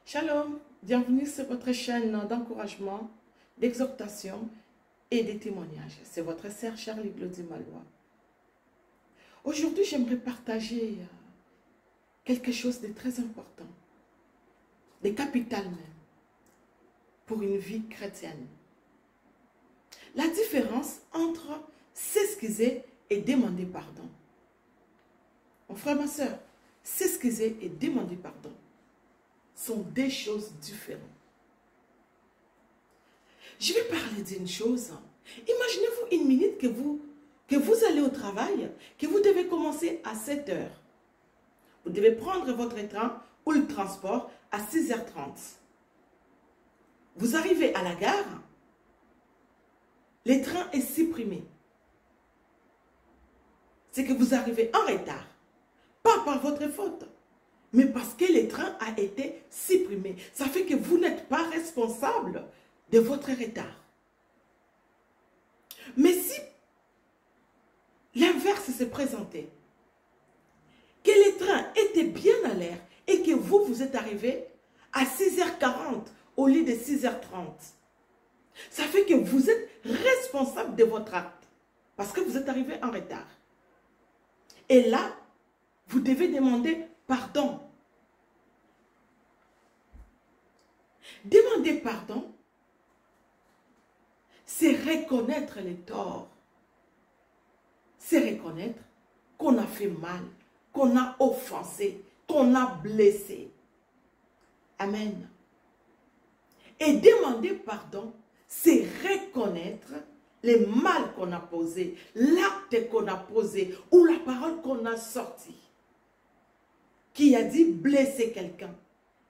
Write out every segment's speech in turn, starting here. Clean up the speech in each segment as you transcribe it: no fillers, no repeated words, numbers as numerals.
Shalom, bienvenue sur votre chaîne d'encouragement, d'exhortation et de témoignages. C'est votre sœur Charlie Glody Malois. Aujourd'hui, j'aimerais partager quelque chose de très important, de capital même, pour une vie chrétienne. La différence entre s'excuser et demander pardon. Mon frère, ma soeur, s'excuser et demander pardon sont deux choses différentes. Je vais parler d'une chose. Imaginez-vous une minute que vous allez au travail, que vous devez commencer à 7 heures. Vous devez prendre votre train ou le transport à 6h30. Vous arrivez à la gare, le train est supprimé. C'est que vous arrivez en retard, pas par votre faute, mais parce que le train a été supprimé. Ça fait que vous n'êtes pas responsable de votre retard. Mais si l'inverse se présentait, que le train était bien à l'air et que vous êtes arrivé à 6h40 au lieu de 6h30, ça fait que vous êtes responsable de votre acte parce que vous êtes arrivé en retard. Et là, vous devez demander pardon. Demander pardon, c'est reconnaître les torts. C'est reconnaître qu'on a fait mal, qu'on a offensé, qu'on a blessé. Amen. Et demander pardon, c'est reconnaître le mal qu'on a posé, l'acte qu'on a posé ou la parole qu'on a sortie, qui a dit blesser quelqu'un.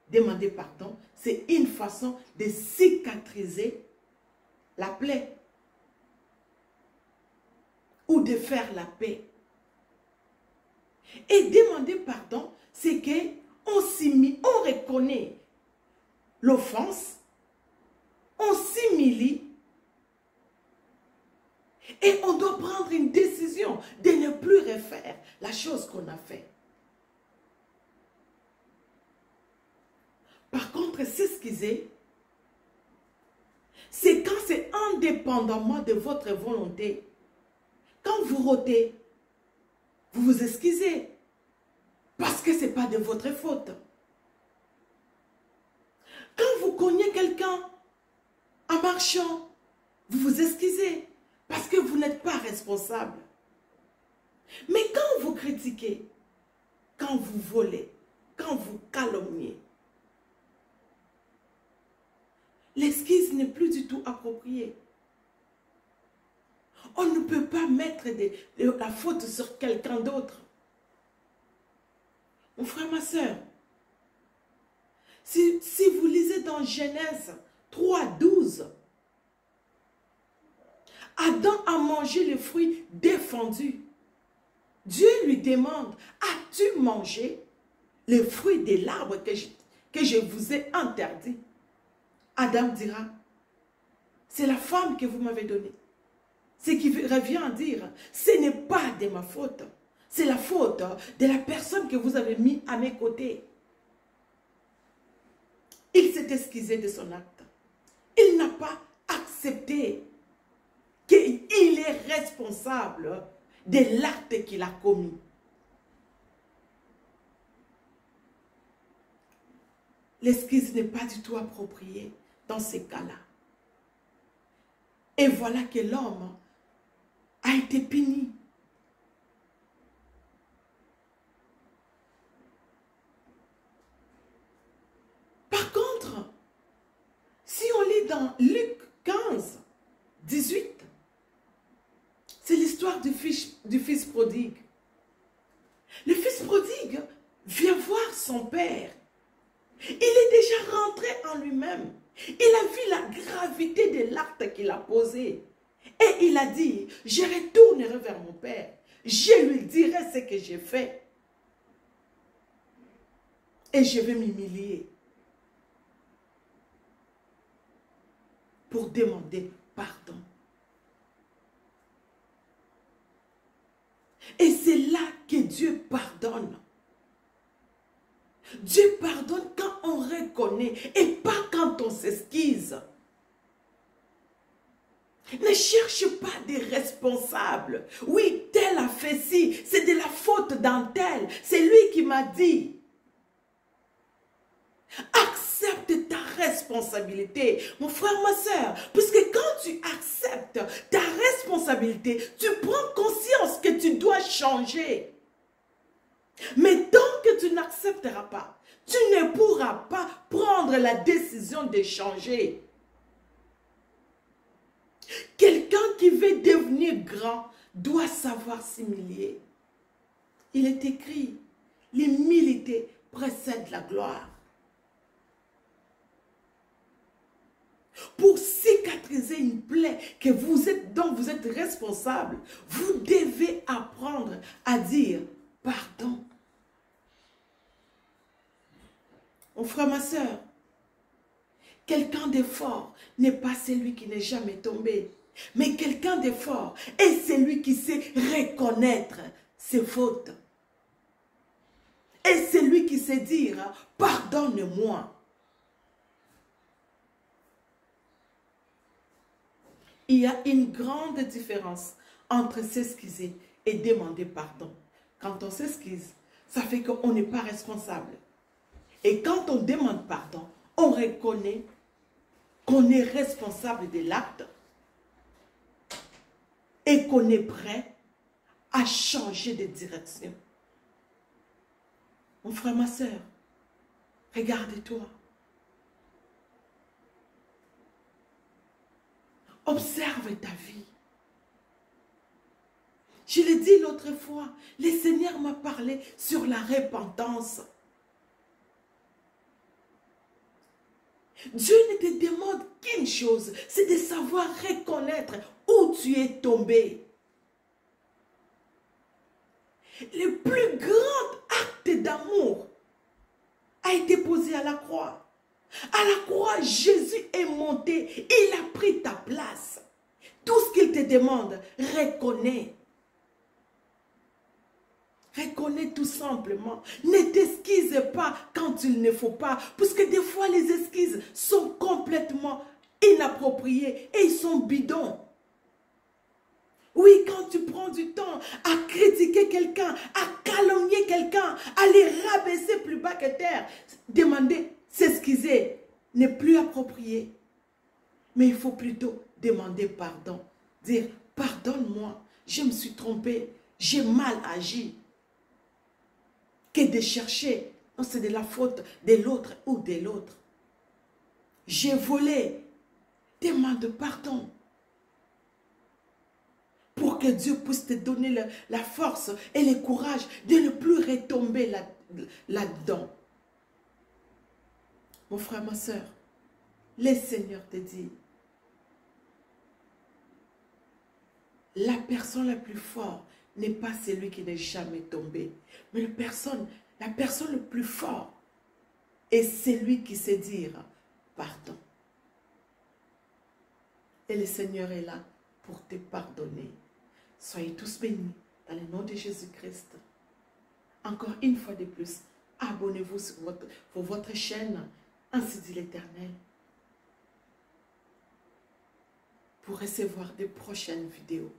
Demander pardon, c'est une façon de cicatriser la plaie ou de faire la paix. Et demander pardon, c'est qu'on on reconnaît l'offense, on s'humilie et on doit prendre une décision de ne plus refaire la chose qu'on a faite. Par contre, s'excuser, c'est quand c'est indépendamment de votre volonté. Quand vous rôtez, vous vous excusez parce que ce n'est pas de votre faute. Quand vous cognez quelqu'un en marchant, vous vous excusez parce que vous n'êtes pas responsable. Mais quand vous critiquez, quand vous volez, quand vous calomniez, l'excuse n'est plus du tout appropriée. On ne peut pas mettre la faute sur quelqu'un d'autre. Mon frère, ma soeur, si vous lisez dans Genèse 3:12, Adam a mangé le fruit défendu. Dieu lui demande, as-tu mangé le fruit de l'arbre que je vous ai interdit? Adam dira, c'est la femme que vous m'avez donnée. Ce qui revient à dire, ce n'est pas de ma faute. C'est la faute de la personne que vous avez mis à mes côtés. Il s'est excusé de son acte. Il n'a pas accepté qu'il est responsable de l'acte qu'il a commis. L'excuse n'est pas du tout appropriée dans ces cas-là. Et voilà que l'homme a été puni. Par contre, si on lit dans Luc 15, 18, c'est l'histoire du fils prodigue. Le fils prodigue vient voir son père. Il est déjà rentré en lui-même. Il a vu la gravité de l'acte qu'il a posé. Et il a dit, je retournerai vers mon père. Je lui dirai ce que j'ai fait. Et je vais m'humilier pour demander pardon. Et c'est là que Dieu pardonne. Dieu pardonne quand on reconnaît et pas quand on s'excuse. Ne cherche pas des responsables. Oui, tel a fait ci, c'est de la faute d'un tel. C'est lui qui m'a dit. Accepte ta responsabilité, mon frère, ma soeur, puisque quand tu acceptes ta responsabilité, tu prends conscience que tu dois changer. Mais tant que tu n'accepteras pas, tu ne pourras pas prendre la décision de changer. Quelqu'un qui veut devenir grand doit savoir s'humilier. Il est écrit, l'humilité précède la gloire. Pour cicatriser une plaie dont vous êtes responsable, vous devez apprendre à dire pardon. Mon frère, ma soeur, quelqu'un de fort n'est pas celui qui n'est jamais tombé, mais quelqu'un de fort est celui qui sait reconnaître ses fautes. Et celui qui sait dire pardonne-moi. Il y a une grande différence entre s'excuser et demander pardon. Quand on s'excuse, ça fait qu'on n'est pas responsable. Et quand on demande pardon, on reconnaît qu'on est responsable de l'acte et qu'on est prêt à changer de direction. Mon frère, ma soeur, regarde-toi. Observe ta vie. Je l'ai dit l'autre fois, le Seigneur m'a parlé sur la repentance. Dieu ne te demande qu'une chose, c'est de savoir reconnaître où tu es tombé. Le plus grand acte d'amour a été posé à la croix. À la croix, Jésus est monté, il a pris ta place. Tout ce qu'il te demande, reconnais. Reconnais tout simplement. Ne t'excuse pas quand il ne faut pas. Parce que des fois, les excuses sont complètement inappropriées et ils sont bidons. Oui, quand tu prends du temps à critiquer quelqu'un, à calomnier quelqu'un, à les rabaisser plus bas que terre, demander, s'excuser n'est plus approprié. Mais il faut plutôt demander pardon. Dire, pardonne-moi, je me suis trompé, j'ai mal agi. Que de chercher, non, c'est de la faute de l'autre ou de l'autre. J'ai volé, demande pardon. Pour que Dieu puisse te donner la force et le courage de ne plus retomber là-dedans. Mon frère, ma soeur, le Seigneur te dit, la personne la plus forte n'est pas celui qui n'est jamais tombé, mais la personne le plus forte est celui qui sait dire pardon. Et le Seigneur est là pour te pardonner. Soyez tous bénis dans le nom de Jésus-Christ. Encore une fois de plus, abonnez-vous sur votre chaîne, ainsi dit l'Éternel, pour recevoir de prochaines vidéos.